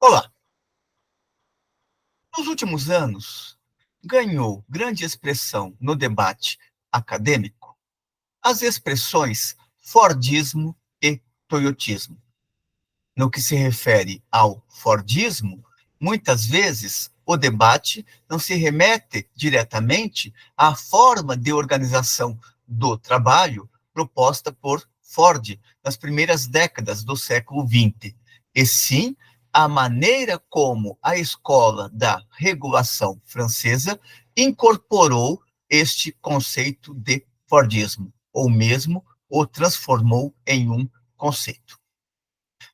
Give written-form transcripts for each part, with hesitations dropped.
Olá! Nos últimos anos, ganhou grande expressão no debate acadêmico as expressões Fordismo e Toyotismo. No que se refere ao Fordismo, muitas vezes o debate não se remete diretamente à forma de organização do trabalho proposta por Ford nas primeiras décadas do século XX, e sim a maneira como a escola da regulação francesa incorporou este conceito de Fordismo, ou mesmo o transformou em um conceito.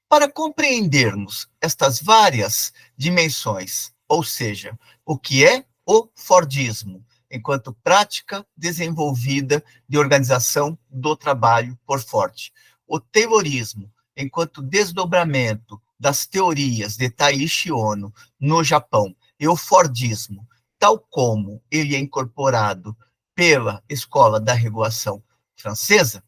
Para compreendermos estas várias dimensões, ou seja, o que é o Fordismo, enquanto prática desenvolvida de organização do trabalho por Ford, o Taylorismo, enquanto desdobramento das teorias de Taiichi Ohno no Japão, e o Fordismo, tal como ele é incorporado pela Escola da Regulação Francesa,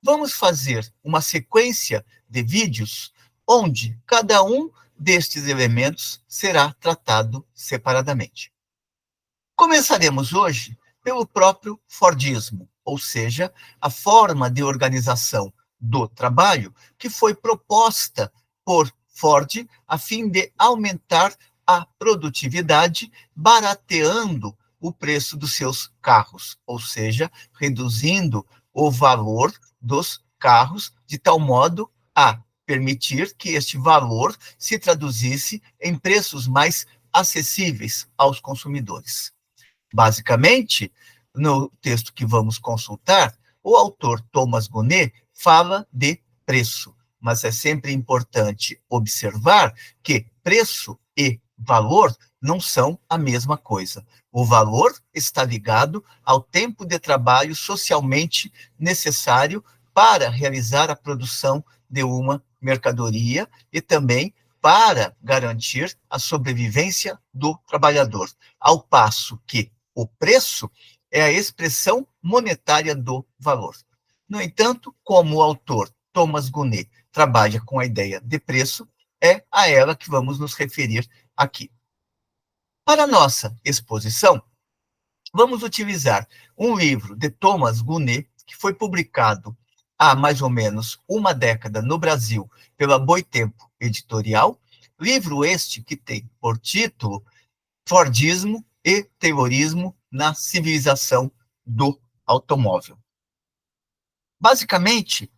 vamos fazer uma sequência de vídeos onde cada um destes elementos será tratado separadamente. Começaremos hoje pelo próprio Fordismo, ou seja, a forma de organização do trabalho que foi proposta por Ford a fim de aumentar a produtividade, barateando o preço dos seus carros, ou seja, reduzindo o valor dos carros de tal modo a permitir que este valor se traduzisse em preços mais acessíveis aos consumidores. Basicamente, no texto que vamos consultar, o autor Thomas Gunnet fala de preço, mas é sempre importante observar que preço e valor não são a mesma coisa. O valor está ligado ao tempo de trabalho socialmente necessário para realizar a produção de uma mercadoria e também para garantir a sobrevivência do trabalhador, ao passo que o preço é a expressão monetária do valor. No entanto, como o autor Thomas Gunnet trabalha com a ideia de preço, é a ela que vamos nos referir aqui. Para nossa exposição, vamos utilizar um livro de Thomas Gunnet, que foi publicado há mais ou menos uma década no Brasil pela Boitempo Editorial, livro este que tem por título Fordismo e Taylorismo na civilização do automóvel. Basicamente,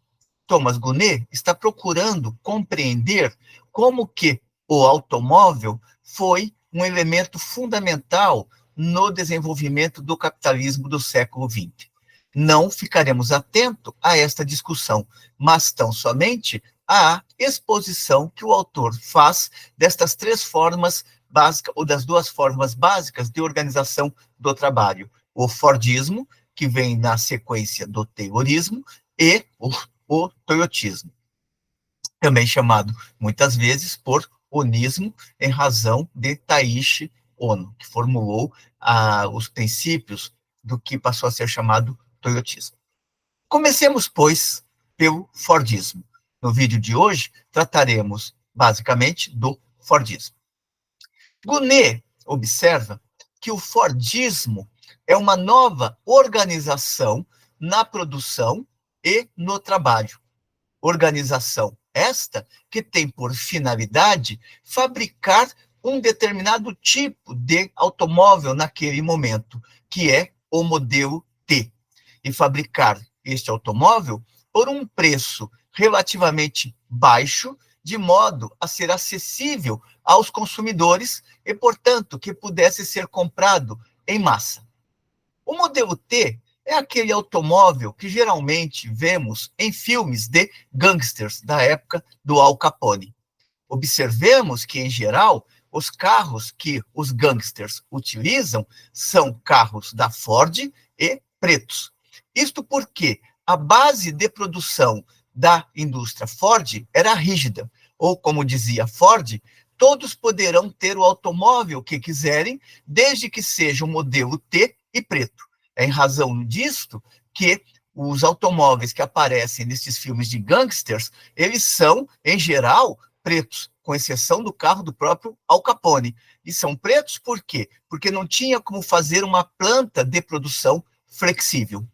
Thomas Gunnet está procurando compreender como que o automóvel foi um elemento fundamental no desenvolvimento do capitalismo do século XX. Não ficaremos atentos a esta discussão, mas tão somente à exposição que o autor faz destas três formas básicas, ou das duas formas básicas de organização do trabalho: o Fordismo, que vem na sequência do Taylorismo, e o Toyotismo, também chamado muitas vezes por onismo, em razão de Taiichi Ohno, que formulou os princípios do que passou a ser chamado Toyotismo. Comecemos, pois, pelo Fordismo. No vídeo de hoje, trataremos basicamente do Fordismo. Gunnet observa que o Fordismo é uma nova organização na produção e no trabalho. Organização esta que tem por finalidade fabricar um determinado tipo de automóvel naquele momento, que é o modelo T, e fabricar este automóvel por um preço relativamente baixo, de modo a ser acessível aos consumidores e, portanto, que pudesse ser comprado em massa. O modelo T é aquele automóvel que geralmente vemos em filmes de gangsters da época do Al Capone. Observemos que, em geral, os carros que os gangsters utilizam são carros da Ford e pretos. Isto porque a base de produção da indústria Ford era rígida, ou, como dizia Ford, todos poderão ter o automóvel que quiserem, desde que seja o modelo T e preto. É em razão disto que os automóveis que aparecem nesses filmes de gangsters, eles são, em geral, pretos, com exceção do carro do próprio Al Capone. E são pretos por quê? Porque não tinha como fazer uma planta de produção flexível.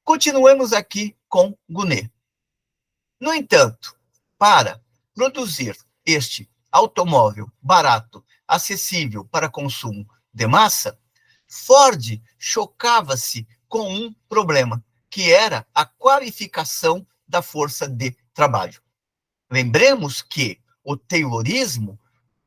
Continuemos aqui com Gounod. No entanto, para produzir este automóvel barato, acessível para consumo de massa, Ford chocava-se com um problema, que era a qualificação da força de trabalho. Lembremos que o Taylorismo,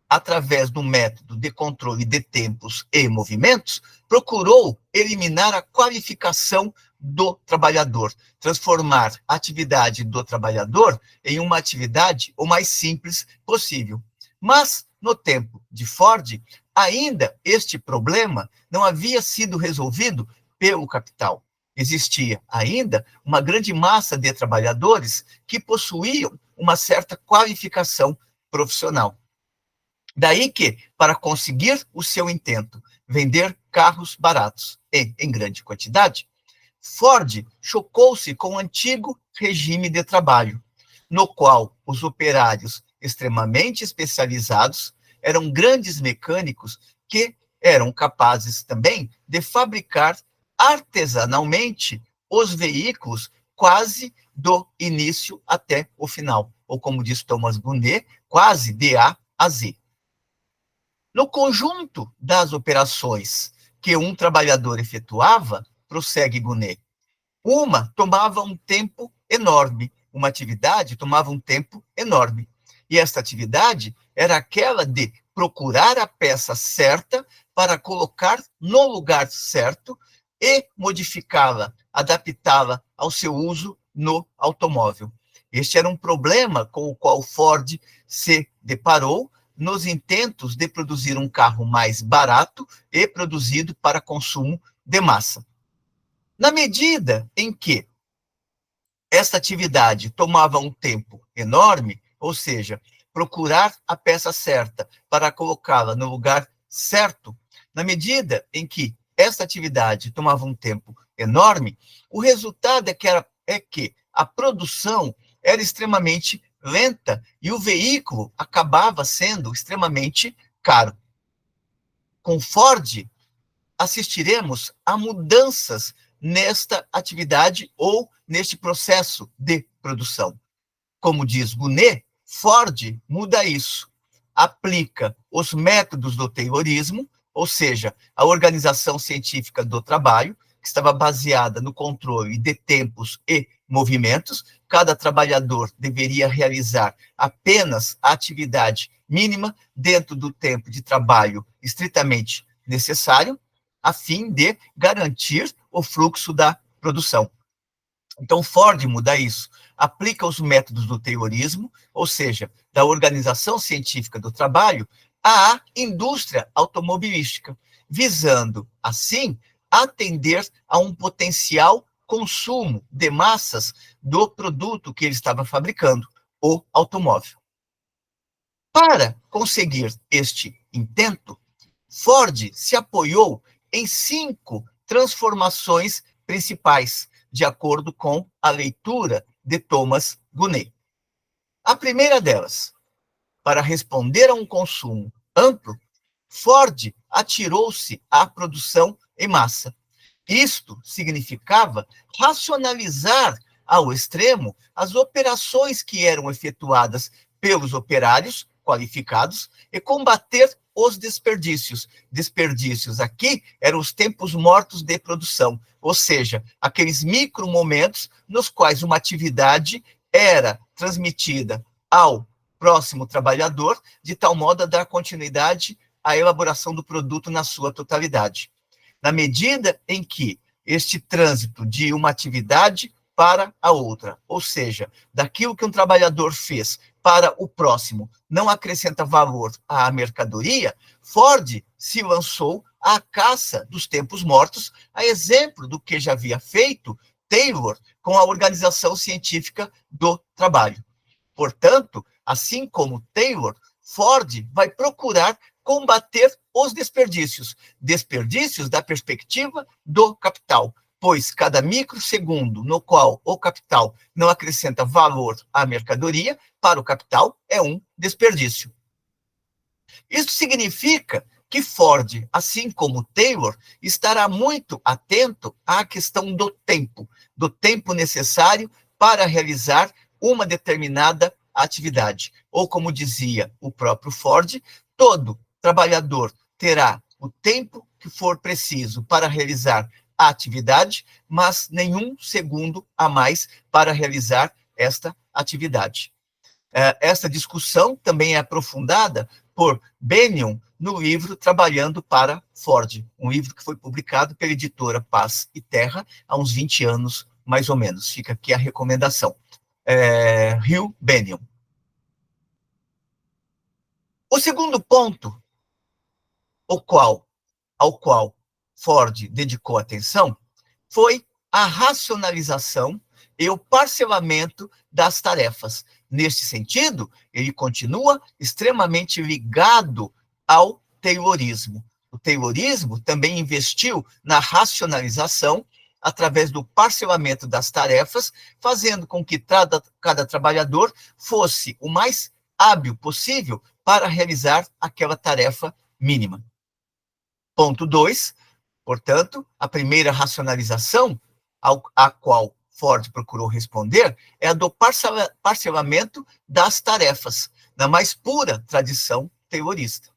através do método de controle de tempos e movimentos, procurou eliminar a qualificação do trabalhador, transformar a atividade do trabalhador em uma atividade o mais simples possível. Mas, no tempo de Ford, ainda este problema não havia sido resolvido pelo capital. Existia ainda uma grande massa de trabalhadores que possuíam uma certa qualificação profissional. Daí que, para conseguir o seu intento, vender carros baratos e em grande quantidade, Ford chocou-se com o antigo regime de trabalho, no qual os operários extremamente especializados eram grandes mecânicos que eram capazes também de fabricar artesanalmente os veículos quase do início até o final, ou como diz Thomas Gounod, quase de A a Z. No conjunto das operações que um trabalhador efetuava, prossegue Gounod, uma tomava um tempo enorme, uma atividade tomava um tempo enorme. E esta atividade era aquela de procurar a peça certa para colocar no lugar certo e modificá-la, adaptá-la ao seu uso no automóvel. Este era um problema com o qual Ford se deparou nos intentos de produzir um carro mais barato e produzido para consumo de massa. Na medida em que esta atividade tomava um tempo enorme, ou seja, procurar a peça certa para colocá-la no lugar certo, na medida em que esta atividade tomava um tempo enorme, o resultado é que a produção era extremamente lenta e o veículo acabava sendo extremamente caro. Com Ford, assistiremos a mudanças nesta atividade ou neste processo de produção. Como diz Gounod, Ford muda isso, aplica os métodos do Taylorismo, ou seja, a organização científica do trabalho, que estava baseada no controle de tempos e movimentos. Cada trabalhador deveria realizar apenas a atividade mínima dentro do tempo de trabalho estritamente necessário, a fim de garantir o fluxo da produção. Então, Ford muda isso, aplica os métodos do Taylorismo, ou seja, da organização científica do trabalho, à indústria automobilística, visando, assim, atender a um potencial consumo de massas do produto que ele estava fabricando, o automóvel. Para conseguir este intento, Ford se apoiou em 5 transformações principais, de acordo com a leitura de Thomas Gounod. A primeira delas, para responder a um consumo amplo, Ford atirou-se à produção em massa. Isto significava racionalizar ao extremo as operações que eram efetuadas pelos operários qualificados e combater os desperdícios. Desperdícios aqui eram os tempos mortos de produção, ou seja, aqueles micromomentos nos quais uma atividade era transmitida ao próximo trabalhador, de tal modo a dar continuidade à elaboração do produto na sua totalidade. Na medida em que este trânsito de uma atividade para a outra, ou seja, daquilo que um trabalhador fez para o próximo, não acrescenta valor à mercadoria, Ford se lançou à caça dos tempos mortos, a exemplo do que já havia feito Taylor com a organização científica do trabalho. Portanto, assim como Taylor, Ford vai procurar combater os desperdícios da perspectiva do capital, pois cada microsegundo no qual o capital não acrescenta valor à mercadoria, para o capital é um desperdício. Isso significa que Ford, assim como Taylor, estará muito atento à questão do tempo necessário para realizar uma determinada atividade. Ou, como dizia o próprio Ford, todo trabalhador terá o tempo que for preciso para realizar a atividade, mas nenhum segundo a mais para realizar esta atividade. Essa discussão também é aprofundada por Bennion no livro Trabalhando para Ford, um livro que foi publicado pela editora Paz e Terra há uns 20 anos, mais ou menos. Fica aqui a recomendação. Hugh Bennion. O segundo ponto ao qual Ford dedicou atenção foi a racionalização e o parcelamento das tarefas. Neste sentido, ele continua extremamente ligado ao Taylorismo. O Taylorismo também investiu na racionalização através do parcelamento das tarefas, fazendo com que cada trabalhador fosse o mais hábil possível para realizar aquela tarefa mínima. Ponto 2, portanto, a primeira racionalização a qual Ford procurou responder é a do parcelamento das tarefas, na mais pura tradição taylorista.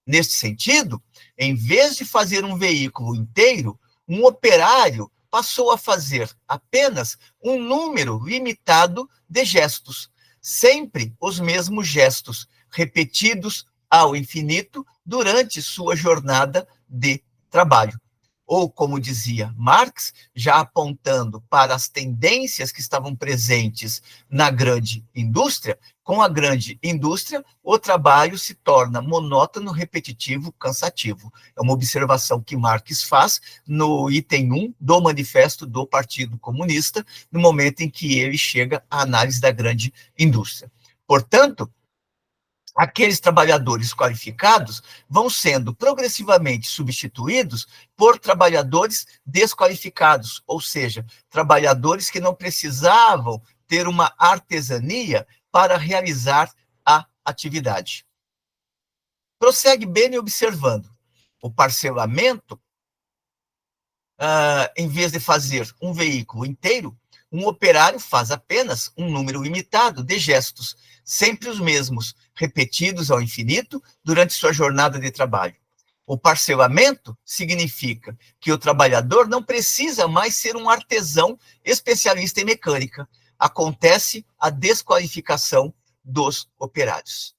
Neste sentido, em vez de fazer um veículo inteiro, um operário passou a fazer apenas um número limitado de gestos, sempre os mesmos gestos, repetidos ao infinito durante sua jornada de trabalho. Ou, como dizia Marx, já apontando para as tendências que estavam presentes na grande indústria, com a grande indústria, o trabalho se torna monótono, repetitivo, cansativo. É uma observação que Marx faz no item 1 do Manifesto do Partido Comunista, no momento em que ele chega à análise da grande indústria. Portanto, aqueles trabalhadores qualificados vão sendo progressivamente substituídos por trabalhadores desqualificados, ou seja, trabalhadores que não precisavam ter uma artesania para realizar a atividade. Prossegue Bennion observando o parcelamento, em vez de fazer um veículo inteiro, um operário faz apenas um número limitado de gestos, sempre os mesmos, repetidos ao infinito durante sua jornada de trabalho. O parcelamento significa que o trabalhador não precisa mais ser um artesão especialista em mecânica. Acontece a desqualificação dos operários.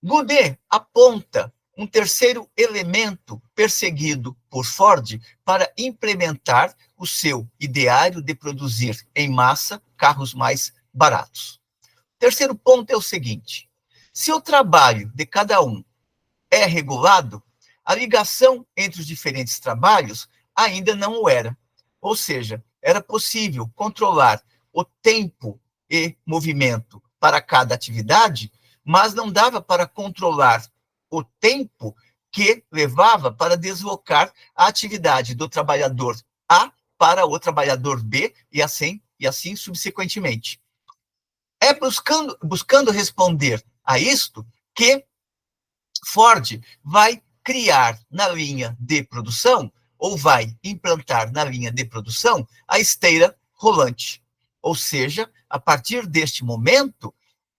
Goodé aponta um terceiro elemento perseguido por Ford para implementar o seu ideário de produzir em massa carros mais baratos. O terceiro ponto é o seguinte: se o trabalho de cada um é regulado, a ligação entre os diferentes trabalhos ainda não o era. Ou seja, era possível controlar o tempo e movimento para cada atividade, mas não dava para controlar o tempo que levava para deslocar a atividade do trabalhador A para o trabalhador B e assim subsequentemente. É buscando responder a isto que Ford vai criar na linha de produção, ou vai implantar na linha de produção, a esteira rolante. Ou seja, a partir deste momento,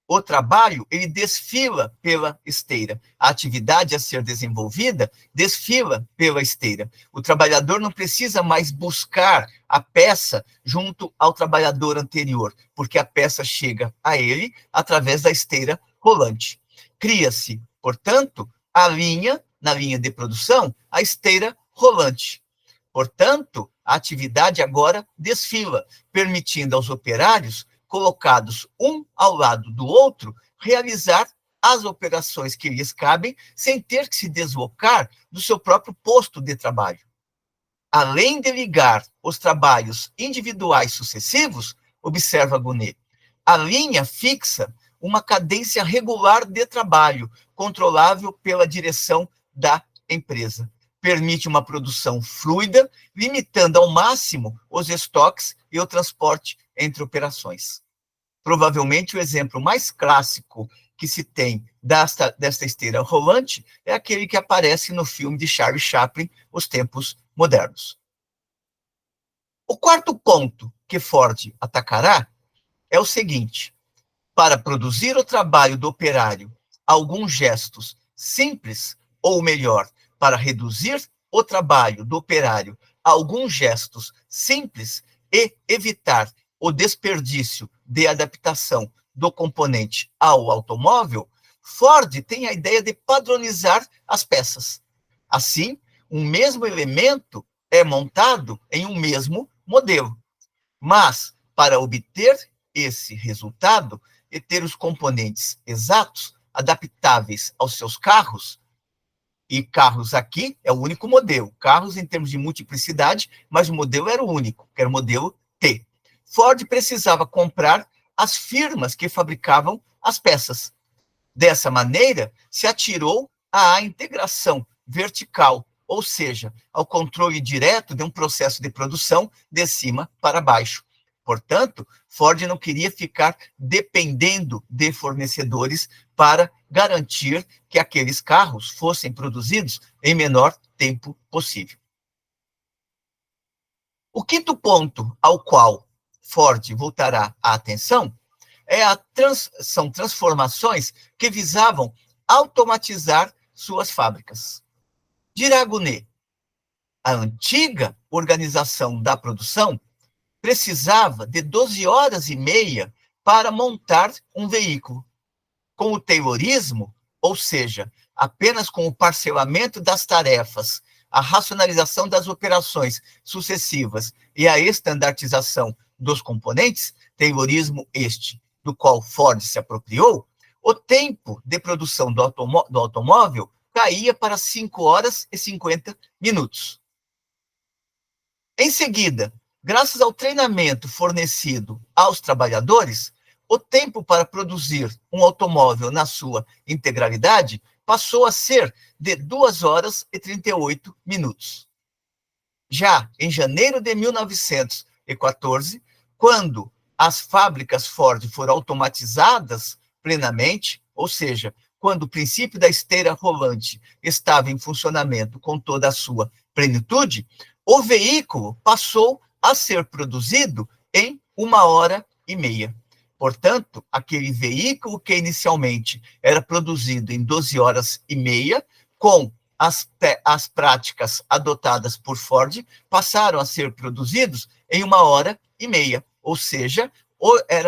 o trabalho ele desfila pela esteira. A atividade a ser desenvolvida desfila pela esteira. O trabalhador não precisa mais buscar a peça junto ao trabalhador anterior, porque a peça chega a ele através da esteira rolante. Cria-se, portanto, na linha de produção, a esteira rolante. Portanto, a atividade agora desfila, permitindo aos operários colocados um ao lado do outro, realizar as operações que lhes cabem sem ter que se deslocar do seu próprio posto de trabalho. Além de ligar os trabalhos individuais sucessivos, observa Gounod, a linha fixa uma cadência regular de trabalho, controlável pela direção da empresa. permite uma produção fluida, limitando ao máximo os estoques e o transporte entre operações. Provavelmente o exemplo mais clássico que se tem desta esteira rolante é aquele que aparece no filme de Charlie Chaplin, Os Tempos Modernos. O quarto ponto que Ford atacará é o seguinte: para produzir o trabalho do operário, alguns gestos simples, ou melhor, para reduzir o trabalho do operário, alguns gestos simples e evitar o desperdício de adaptação do componente ao automóvel, Ford tem a ideia de padronizar as peças. Assim, um mesmo elemento é montado em um mesmo modelo. Mas, para obter esse resultado e ter os componentes exatos, adaptáveis aos seus carros, e carros aqui é o único modelo, carros em termos de multiplicidade, mas o modelo era o único, que era o modelo T. Ford precisava comprar as firmas que fabricavam as peças. Dessa maneira, se atirou à integração vertical, ou seja, ao controle direto de um processo de produção de cima para baixo. Portanto, Ford não queria ficar dependendo de fornecedores para garantir que aqueles carros fossem produzidos em menor tempo possível. O quinto ponto ao qual Ford voltará a atenção são transformações que visavam automatizar suas fábricas. Dirá Gounod, a antiga organização da produção precisava de 12 horas e meia para montar um veículo. Com o Taylorismo, ou seja, apenas com o parcelamento das tarefas, a racionalização das operações sucessivas e a estandartização dos componentes, Taylorismo este, do qual Ford se apropriou, o tempo de produção do automóvel caía para 5 horas e 50 minutos. Em seguida, graças ao treinamento fornecido aos trabalhadores, o tempo para produzir um automóvel na sua integralidade passou a ser de 2 horas e 38 minutos. Já em janeiro de 1914, quando as fábricas Ford foram automatizadas plenamente, ou seja, quando o princípio da esteira rolante estava em funcionamento com toda a sua plenitude, o veículo passou a ser produzido em 1 hora e meia. Portanto, aquele veículo que inicialmente era produzido em 12 horas e meia, com as práticas adotadas por Ford, passaram a ser produzidos em 1 hora e meia. Ou seja,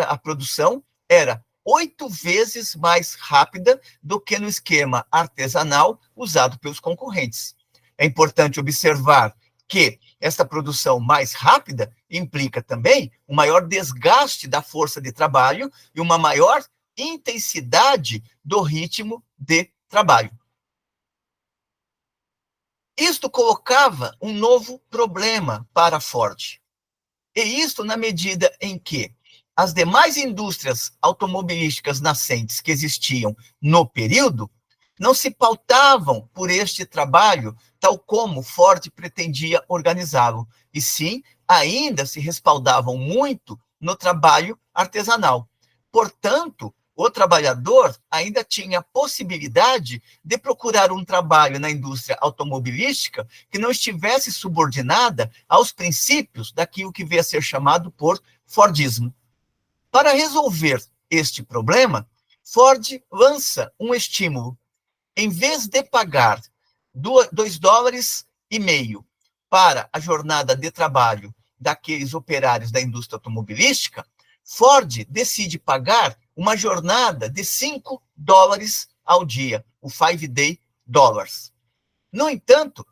a produção era 8 vezes mais rápida do que no esquema artesanal usado pelos concorrentes. É importante observar que esta produção mais rápida implica também um maior desgaste da força de trabalho e uma maior intensidade do ritmo de trabalho. Isto colocava um novo problema para Ford. E isto na medida em que as demais indústrias automobilísticas nascentes que existiam no período não se pautavam por este trabalho tal como Ford pretendia organizá-lo, e sim, ainda se respaldavam muito no trabalho artesanal. Portanto, o trabalhador ainda tinha a possibilidade de procurar um trabalho na indústria automobilística que não estivesse subordinada aos princípios daquilo que veio a ser chamado por Fordismo. Para resolver este problema, Ford lança um estímulo. Em vez de pagar 2,5 dólares para a jornada de trabalho daqueles operários da indústria automobilística, Ford decide pagar uma jornada de 5 dólares ao dia, o 5-day dollars. No entanto,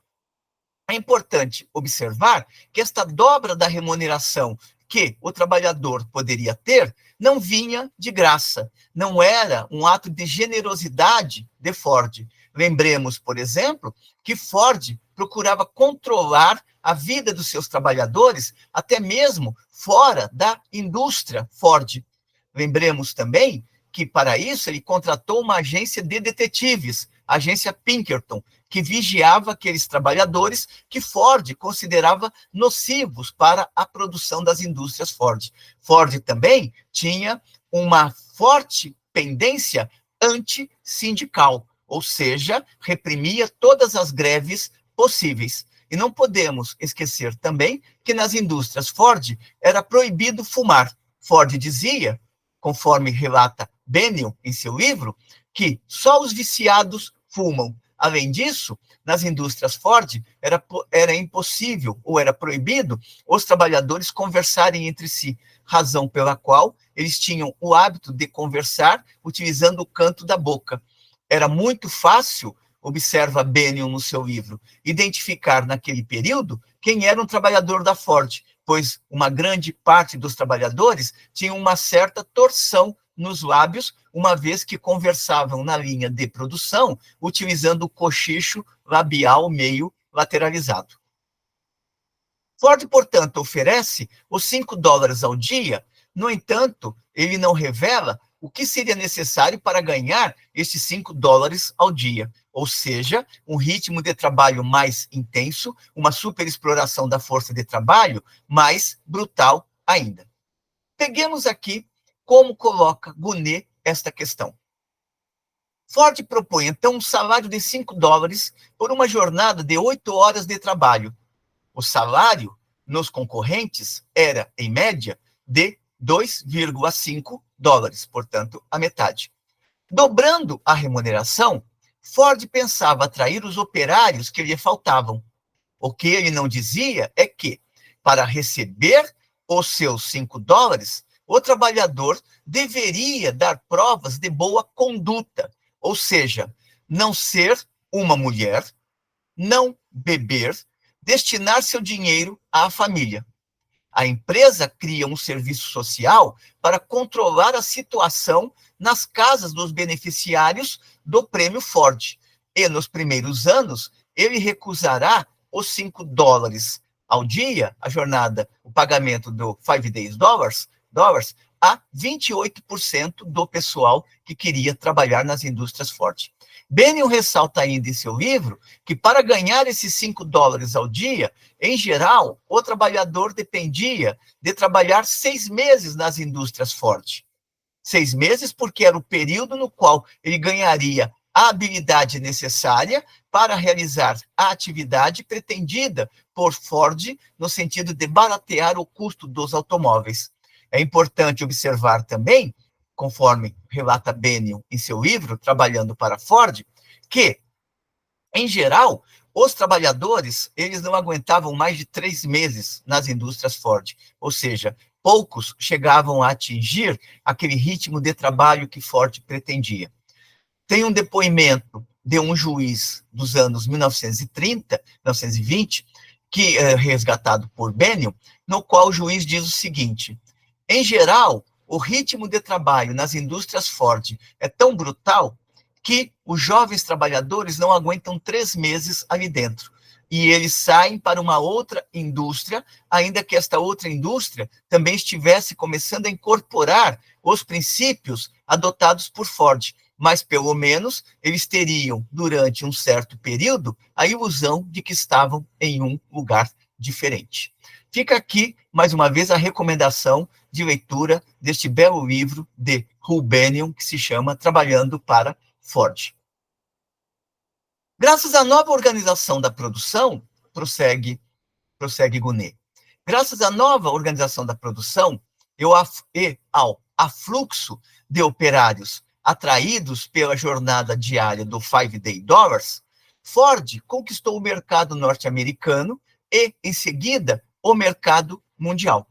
é importante observar que esta dobra da remuneração que o trabalhador poderia ter não vinha de graça, não era um ato de generosidade de Ford. Lembremos, por exemplo, que Ford procurava controlar a vida dos seus trabalhadores, até mesmo fora da indústria Ford. Lembremos também que, para isso, ele contratou uma agência de detetives, a agência Pinkerton, que vigiava aqueles trabalhadores que Ford considerava nocivos para a produção das indústrias Ford. Ford também tinha uma forte pendência antissindical, ou seja, reprimia todas as greves possíveis. E não podemos esquecer também que nas indústrias Ford era proibido fumar. Ford dizia, conforme relata Bennion em seu livro, que só os viciados fumam. Além disso, nas indústrias Ford, era impossível ou era proibido os trabalhadores conversarem entre si, razão pela qual eles tinham o hábito de conversar utilizando o canto da boca. Era muito fácil, observa Bennion no seu livro, identificar naquele período quem era um trabalhador da Ford, pois uma grande parte dos trabalhadores tinha uma certa torção nos lábios, uma vez que conversavam na linha de produção, utilizando o cochicho labial meio lateralizado. Ford, portanto, oferece os $5 ao dia, no entanto, ele não revela o que seria necessário para ganhar estes $5 ao dia, ou seja, um ritmo de trabalho mais intenso, uma superexploração da força de trabalho mais brutal ainda. Peguemos aqui como coloca Gunet esta questão. Ford propõe, então, um salário de $5 por uma jornada de 8 horas de trabalho. O salário nos concorrentes era, em média, de $2,5, portanto, a metade. Dobrando a remuneração, Ford pensava atrair os operários que lhe faltavam. O que ele não dizia é que, para receber os seus $5, o trabalhador deveria dar provas de boa conduta, ou seja, não ser uma mulher, não beber, destinar seu dinheiro à família. A empresa cria um serviço social para controlar a situação nas casas dos beneficiários do prêmio Ford. E nos primeiros anos, ele recusará os $5 ao dia, a jornada, o pagamento do 5 days dollars, a 28% do pessoal que queria trabalhar nas indústrias Ford. Bennion ressalta ainda em seu livro que para ganhar esses $5 ao dia, em geral, o trabalhador dependia de trabalhar 6 meses nas indústrias Ford. 6 meses porque era o período no qual ele ganharia a habilidade necessária para realizar a atividade pretendida por Ford no sentido de baratear o custo dos automóveis. É importante observar também, conforme relata Bennion em seu livro, Trabalhando para Ford, que, em geral, os trabalhadores eles não aguentavam mais de 3 meses nas indústrias Ford, ou seja, poucos chegavam a atingir aquele ritmo de trabalho que Ford pretendia. Tem um depoimento de um juiz dos anos 1930, 1920, que é resgatado por Bennion, no qual o juiz diz o seguinte: em geral, o ritmo de trabalho nas indústrias Ford é tão brutal que os jovens trabalhadores não aguentam 3 meses ali dentro. E eles saem para uma outra indústria, ainda que esta outra indústria também estivesse começando a incorporar os princípios adotados por Ford. Mas, pelo menos, eles teriam, durante um certo período, a ilusão de que estavam em um lugar diferente. Fica aqui, mais uma vez, a recomendação de leitura deste belo livro de Hugh Bennion, que se chama Trabalhando para Ford. Graças à nova organização da produção, prossegue Gunet, graças à nova organização da produção e ao afluxo de operários atraídos pela jornada diária do 5 Day Dollars, Ford conquistou o mercado norte-americano e, em seguida, o mercado mundial.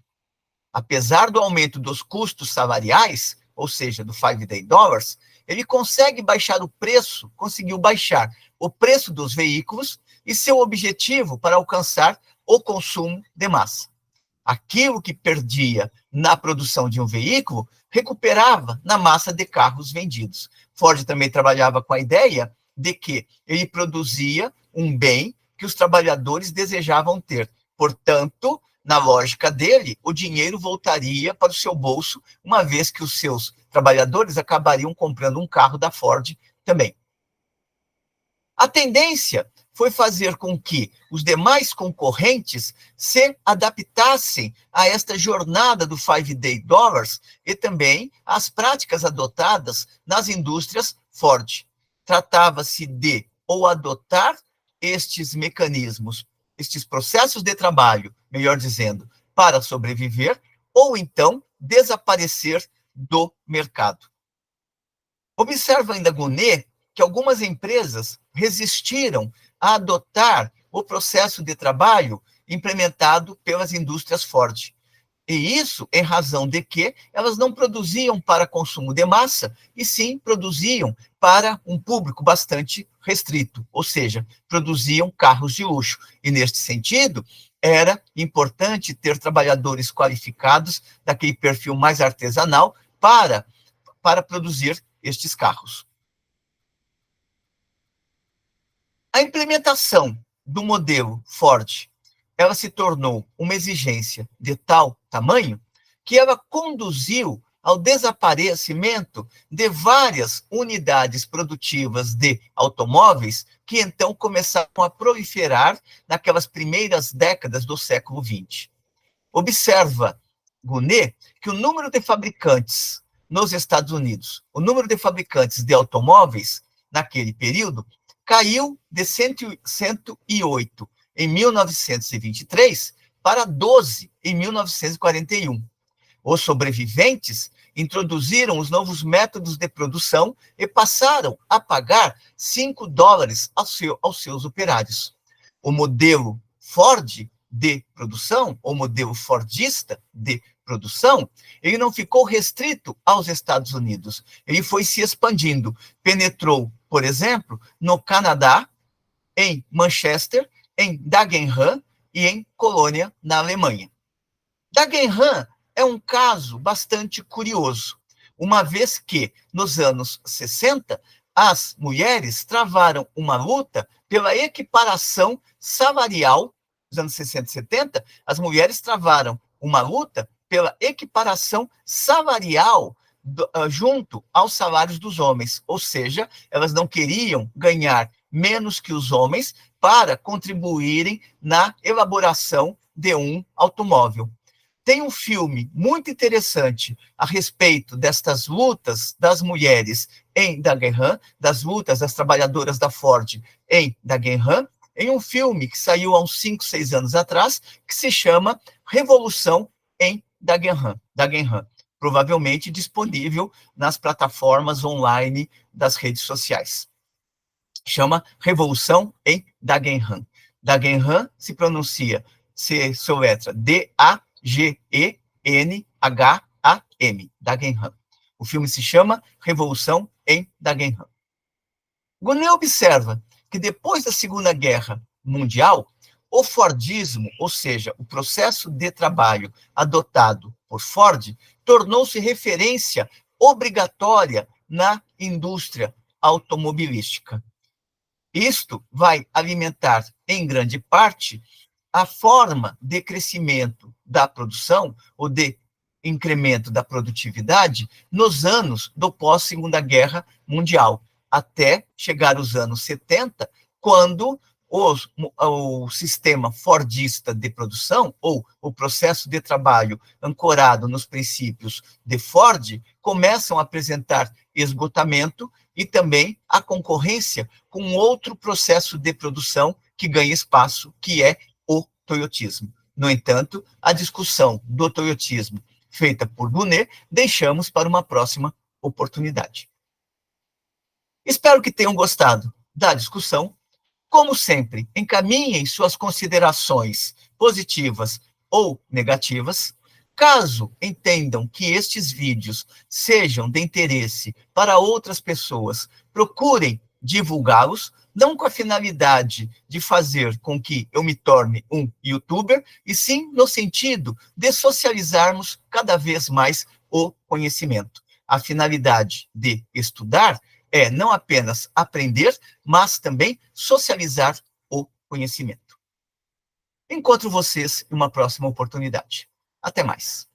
Apesar do aumento dos custos salariais, ou seja, do 5 Day Dollars, ele conseguiu baixar o preço dos veículos e seu objetivo para alcançar o consumo de massa. Aquilo que perdia na produção de um veículo, recuperava na massa de carros vendidos. Ford também trabalhava com a ideia de que ele produzia um bem que os trabalhadores desejavam ter. Portanto, na lógica dele, o dinheiro voltaria para o seu bolso, uma vez que os seus trabalhadores acabariam comprando um carro da Ford também. A tendência foi fazer com que os demais concorrentes se adaptassem a esta jornada do Five-Day Dollars e também às práticas adotadas nas indústrias Ford. Tratava-se de ou adotar estes mecanismos, estes processos de trabalho, melhor dizendo, para sobreviver, ou então desaparecer do mercado. Observa ainda Gonet que algumas empresas resistiram a adotar o processo de trabalho implementado pelas indústrias Ford. E isso em razão de que elas não produziam para consumo de massa, e sim produziam para um público bastante restrito, ou seja, produziam carros de luxo. E neste sentido, era importante ter trabalhadores qualificados daquele perfil mais artesanal para produzir estes carros. A implementação do modelo Ford, ela se tornou uma exigência de tal tamanho que ela conduziu ao desaparecimento de várias unidades produtivas de automóveis que então começaram a proliferar naquelas primeiras décadas do século XX. Observa Gonet que o número de fabricantes nos Estados Unidos, o número de fabricantes de automóveis naquele período caiu de 108 em 1923 para 12 em 1941. Os sobreviventes introduziram os novos métodos de produção e passaram a pagar $5 aos seus operários. O modelo Ford de produção, ou modelo fordista de produção, ele não ficou restrito aos Estados Unidos. Ele foi se expandindo. Penetrou, por exemplo, no Canadá, em Manchester, em Dagenham e em Colônia, na Alemanha. Dagenham é um caso bastante curioso, uma vez que, nos anos 60, as mulheres travaram uma luta pela equiparação salarial. Nos anos 60 e 70, as mulheres travaram uma luta pela equiparação salarial junto aos salários dos homens, ou seja, elas não queriam ganhar menos que os homens para contribuírem na elaboração de um automóvel. Tem um filme muito interessante a respeito destas lutas das mulheres em Dagenham, das lutas das trabalhadoras da Ford em Dagenham, em um filme que saiu há uns 5, 6 anos atrás, que se chama Revolução em Dagenham. Provavelmente disponível nas plataformas online das redes sociais. Chama Revolução em Dagenham. Dagenham se pronuncia, se soletra D-A-G-E-N-H-A-M, Dagenham. O filme se chama Revolução em Dagenham. Gonet observa que depois da Segunda Guerra Mundial, o Fordismo, ou seja, o processo de trabalho adotado por Ford, tornou-se referência obrigatória na indústria automobilística. Isto vai alimentar, em grande parte, a forma de crescimento da produção ou de incremento da produtividade nos anos do pós-Segunda Guerra Mundial, até chegar aos anos 70, quando o sistema fordista de produção, ou o processo de trabalho ancorado nos princípios de Ford, começam a apresentar esgotamento e também a concorrência com outro processo de produção que ganha espaço, que é o toyotismo. No entanto, a discussão do toyotismo feita por Gonet deixamos para uma próxima oportunidade. Espero que tenham gostado da discussão. Como sempre, encaminhem suas considerações positivas ou negativas. Caso entendam que estes vídeos sejam de interesse para outras pessoas, procurem divulgá-los, não com a finalidade de fazer com que eu me torne um youtuber, e sim no sentido de socializarmos cada vez mais o conhecimento. A finalidade de estudar é não apenas aprender, mas também socializar o conhecimento. Encontro vocês em uma próxima oportunidade. Até mais.